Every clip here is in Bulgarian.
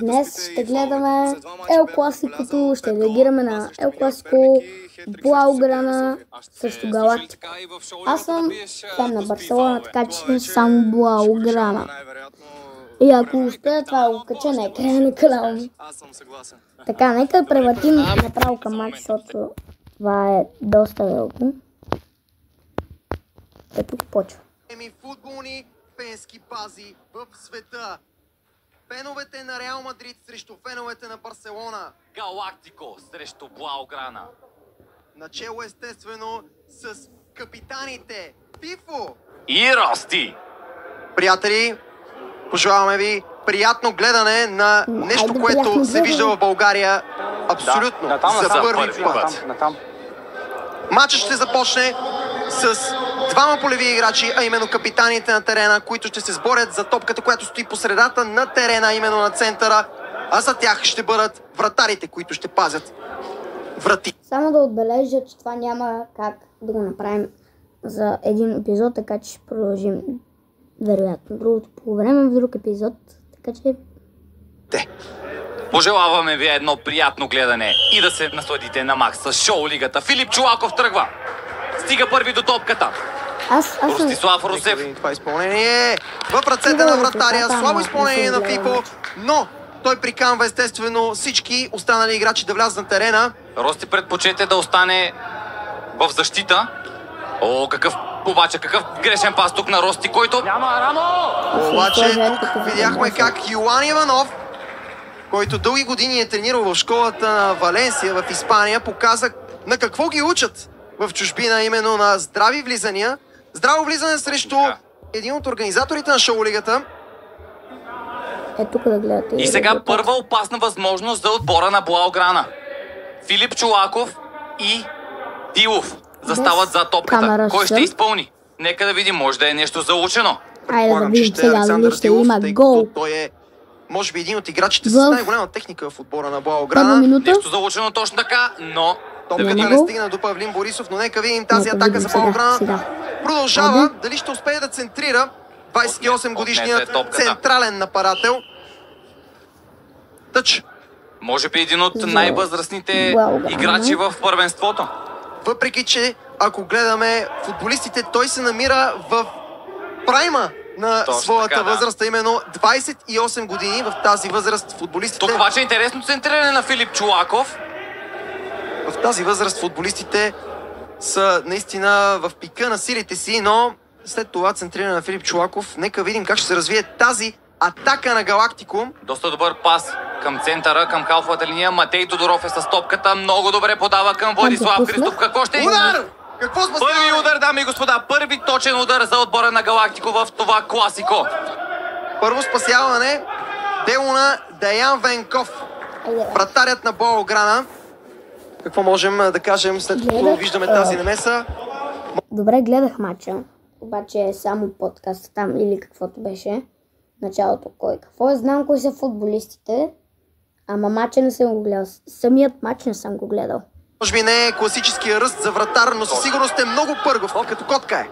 Днес ще гледаме Ел Класикото, ще реагираме на Ел Класико, Блауграна срещу Галактика. Аз съм фен на Барселона, така че само Блауграна. И ако успея това го кача на екрана на канала. Така, нека да превъртим направо към матч, защото това е доста велико. Ето почва. Футболни фенски бази в света. Феновете на Реал Мадрид срещу феновете на Барселона. Галактико срещу Блауграна. Начело естествено с капитаните Фифо И Рости. Приятели, пожелаваме ви приятно гледане на нещо, което се вижда в България абсолютно за първи път. Матчът ще започне с двама полеви играчи, а именно капитаните на терена, които ще се сборят за топката, която стои по средата на терена, именно на центъра, а за тях ще бъдат вратарите, които ще пазят врати. Само да отбележа, че това няма как да го направим за един епизод, така че ще продължим вероятно другото по време в друг епизод, така че... Пожелаваме ви едно приятно гледане и да се насладите на макс с шоу лигата. Филип Чолаков тръгва. Стига първи до топката. Ростислав Русев. Това изпълнение в ръцете на вратаря. Слабо изпълнение на Фифо, но той приканва естествено всички останали играчи да влязат на терена. Рости предпочете да остане в защита. О, какъв грешен пас тук на Рости, който... Няма рано! Обаче тук видяхме как Йоан Иванов, който дълги години е тренирал в школата на Валенсия в Испания, показа на какво ги учат в чужбина, именно на здрави влизания. Здраво влизане срещу един от организаторите на шоу-лигата. Тук да гледате. И сега първа опасна възможност за отбора на Блауграна. Филип Чолаков и Дилов застават за топката. Кой ще изпълни? Нека да видим, може да е нещо заучено. Айде да видим сега, дали ще има гол. Той е, може би, един от играчите с най-голяма техника в отбора на Блауграна. Нещо заучено точно така, но... Топката не стигна до Павлин Борисов, но нека видим тази атака за Блауграна. Продължава, дали ще успее да центрира 28-годишният централен нападател. Тъч. Може би един от най-възрастните играчи в първенството. Въпреки че, ако гледаме футболистите, той се намира в прайма на своята възраст, именно 28 години. В тази възраст футболистите... Тук обаче е интересно центриране на Филип Чолаков. В тази възраст футболистите са наистина в пика на силите си, но след това центриране на Филип Чолаков, нека видим как ще се развие тази атака на Галактико. Доста добър пас към центъра, към халфовата линия. Матей Тодоров е с топката. Много добре подава към Владислав Христов. Какво ще... Удар! Какво спасява? Първи удар, дами и господа. Първи точен удар за отбора на Галактико в това класико. Първо спасяване. Дело на Деян Венков. Вратарят на Блауграна. Какво можем да кажем след като виждаме тази намеса? Добре, гледах матча. Обаче е само подкаст там или каквото беше. Началото кой какво е. Знам кои са футболистите. Ама матча не съм го гледал. Самият матч не съм го гледал. Може би не е класическия ръст за вратар, но със сигурност е много пъргов, като котка е.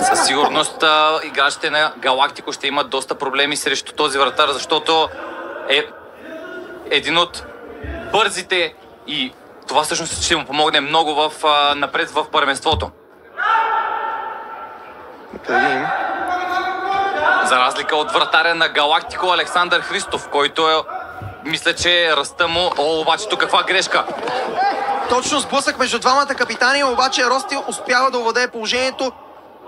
Със сигурност играчите на Галактико ще имат доста проблеми срещу този вратар, защото е един от бързите и това всъщност ще му помогне много напред в първенството. За разлика от вратаря на Галактико Александър Христов, който е, мисля, че ръста му... О, обаче тук каква грешка! Точно сблъсък между двамата капитани, обаче Рости успява да овладее положението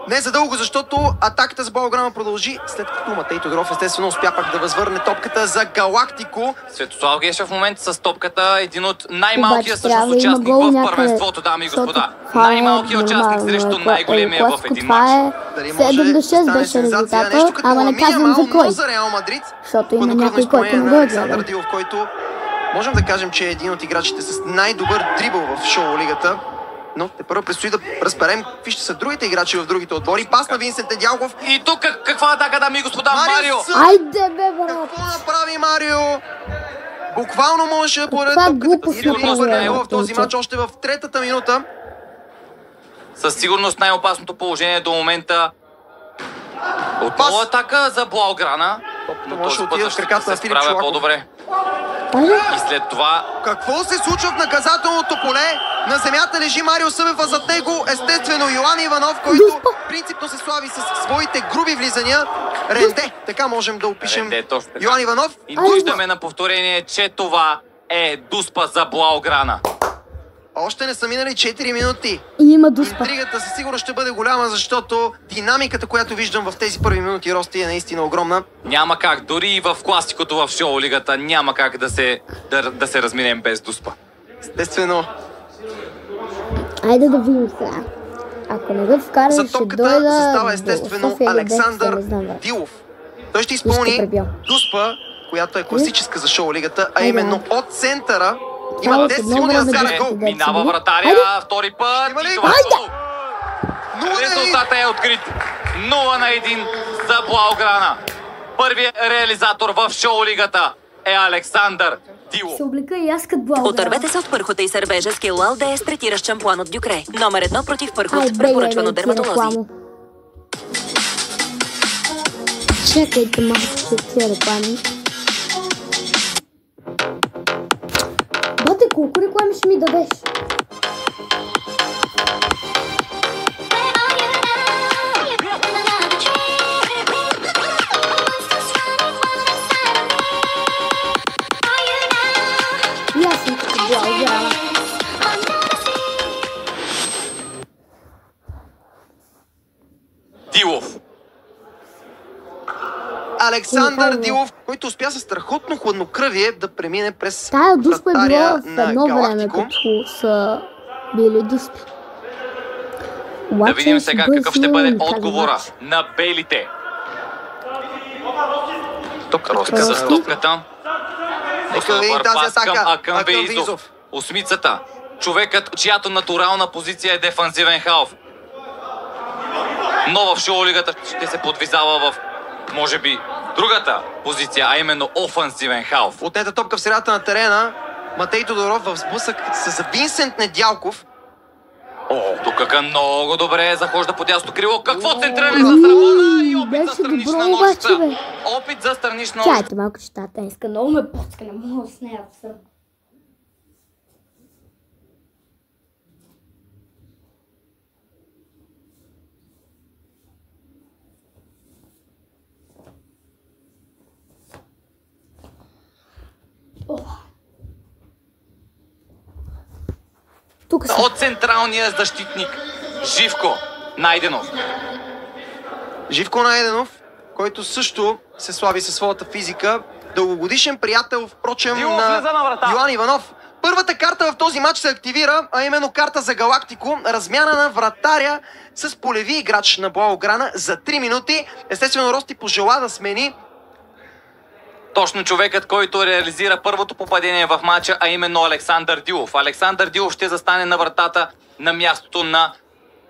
не за дълго, защото атаката с Блауграна продължи, след като Матей Тодоров естествено успя пак да възвърне топката за Галактико. Светослав Гешев в момента с топката, един от най-малкия всъщност участник в първенството, дами и господа. Най-малкият участник срещу най-големия в един мач. Дали може да стане сензация, нещо като минимално за Реал Мадрид. Защото има някой, който не го е гледал. Който можем да кажем, че е един от играчите с най-добър дрибъл в шоу-лигата. Но тепърва предстои да разберем какви ще са другите играчи в другите отбори. Пас на Винсент Недялков. И тук каква атака, дами и господа, Марио! Айде бе, брат! Какво направи Марио? Буквално можеше да подаде топката. И да ви в този матч още в третата минута. Със сигурност най-опасното положение до момента. Отново атака за Блауграна. но може този да път отиде в краката на се Филип справя Чолаков. по-добре. И след това... Какво се случва в наказателното поле? На земята лежи Марио Събев, а зад него естествено Йоан Иванов, който принципно се слави с своите груби влизания. Ренде, така можем да опишем Йоан Иванов. И виждаме на повторение, че това е дуспа за Блауграна. Още не са минали 4 минути. И има дуспа. Интригата със сигурност ще бъде голяма, защото динамиката, която виждам в тези първи минути, Рости, е наистина огромна. Няма как, дори и в класикото в шоу лигата, няма как да се разминем без дуспа. Естествено. Айде да видим сега. Ако не го вкараш, За ще топката дойда застава естествено София Александър не знам, бе. Дилов. Той ще изпълни пребил. дуспа, която е класическа за шоу лигата, а именно от центъра. Има Ало, 10 много секунди да време вкара да гол. се Минава Айде. вратаря, втори път Има ли? и това е гол. 0-1. Резултатът е открит. 0-1 за Блауграна. Първият реализатор в шоу лигата е Александър Дилов. Се облека и аз като Блауграна. Отървете се от пърхота и сърбежа с Килал да е стретиращ шампуан от Дюкре. Номер 1 против пърхот, препоръчван от дерматолози. Чакайте малко тия реклами. Бате, колко реклами ще ми дадеш? И аз съм като Блауграна. Дилов. Александър Дилов, който успя със страхотно хладнокръвие да премине през Тая дуспа е била вратаря в на едно време, Галактико. като са били дуспи. Да видим сега какъв ще бъде отговора на белите. Ростка с топката. Нека да видим тази атака. Акъм Веизов. Осмицата. Човекът, чиято натурална позиция е дефанзивен халф. Но в шоу лигата ще се подвизава в, може би, другата позиция, а именно офанзивен халф. Отнета топка в средата на терена. Матей Тодоров в сблъсък с Винсент Недялков. Тук много добре захожда по дясното крило. Какво центриране за Срамона и опит за беше странична добро ножица. обаче, бе. Опит за странична ножица. Чайте малко щата, иска много ме поцка, не мога с нея да съм. Тук са. От централния защитник Живко Найденов. Живко Найденов, който също се слави със своята физика. Дългогодишен приятел, впрочем, на Йоан Иванов. Първата карта в този матч се активира, а именно карта за Галактико. Размяна на вратаря с полеви играч на Блауграна за 3 минути. Естествено, Рости пожела да смени Точно човекът, който реализира първото попадение в матча, а именно Александър Дилов. Александър Дилов ще застане на вратата на мястото на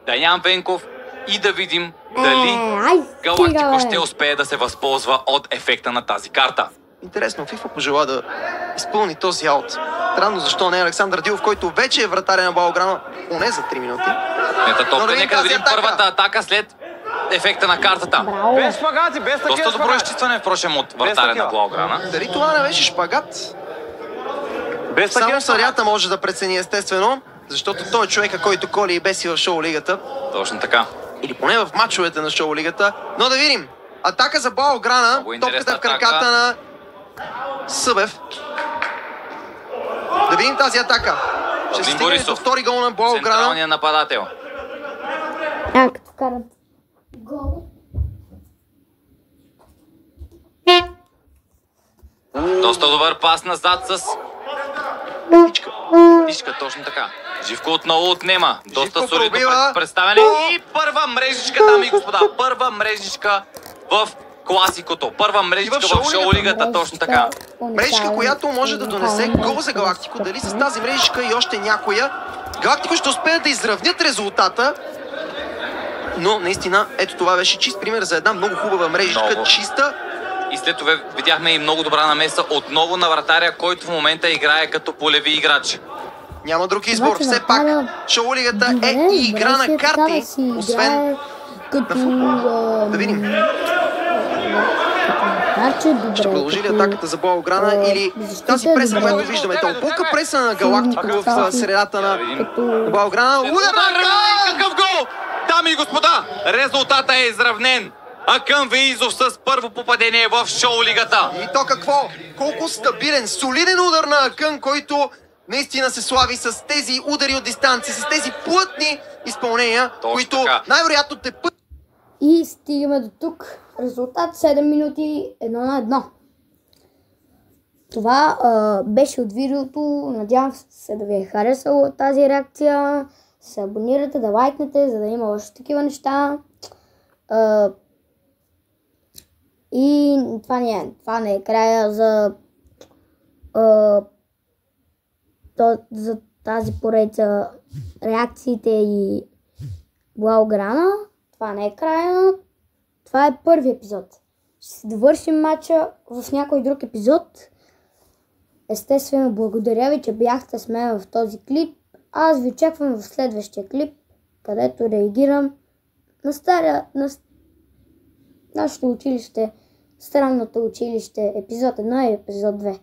Даян Венков и да видим дали Галактико ще успее да се възползва от ефекта на тази карта. Интересно, FIFA пожела да изпълни този аут. Странно защо не Александър Дилов, който вече е вратаря на Блауграна, поне за 3 минути. Ета топка, нека да видим първата атака след ефекта на картата. Браво. Без шпагати, без такива Доста добро шпагати. изчистване, впрочем, от вратаря на Блауграна. Дали това не беше шпагат? Без Само такива съдията може да прецени естествено, защото той е човека, който коли и беси в шоу лигата. Точно така. Или поне в мачовете на шоу лигата. Но да видим. Атака за Блауграна. Топката в краката на Събев. Да видим тази атака. Ще се стигне до втори гол на Блауграна. Централният нападател. Като вкарат гол. Доста добър пас назад с Ичка. Ишка, точно така. Живко отново отнема. Доста Живко солидно пробива. представяне. И първа мрежичка, дами и господа. Първа мрежичка в класикото. Първа мрежичка в шоу лигата, точно така. Мрежичка, която може да донесе гол за Галактико. Дали с тази мрежичка и още някоя. Галактико ще успеят да изравнят резултата. Но наистина, ето това беше чист пример за една много хубава мрежичка. Много. Чиста. И след това видяхме и много добра намеса отново на вратаря, който в момента играе като полеви играч. Няма друг избор. Обаче Все пак вратаря- шоу лигата е Добре, и игра добре си на е така карти. да си Освен играе като... да видим. Значи, добре. Ще продължи ли атаката за Блауграна или тази преса, която виждаме? Тълпука преса на Галактико в средата на Блауграна. Удар! Какъв гол! Дами и господа, резултата е изравнен. Акън Веизов с първо попадение в шоу-лигата. И то какво? Колко стабилен, солиден удар на Акън, който наистина се слави с тези удари от дистанция, с тези плътни изпълнения, които най-вероятно те път. И стигаме до тук. Резултат 7 минути 1-1. Това беше от видеото. Надявам се да ви е харесало тази реакция. Се абонирате, да лайкнете, за да има още такива неща. И това не е края за тази поредица реакциите и Блауграна. Това не е края. Това е първи епизод. Ще си довършим матча в някой друг епизод. Естествено, благодаря ви, че бяхте с мен в този клип. Аз ви очаквам в следващия клип, където реагирам на нашето училище, странното училище, епизод 1 и епизод 2.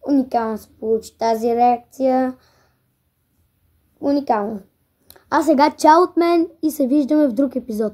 Уникално се получи тази реакция. Уникално. А сега чао от мен и се виждаме в друг епизод.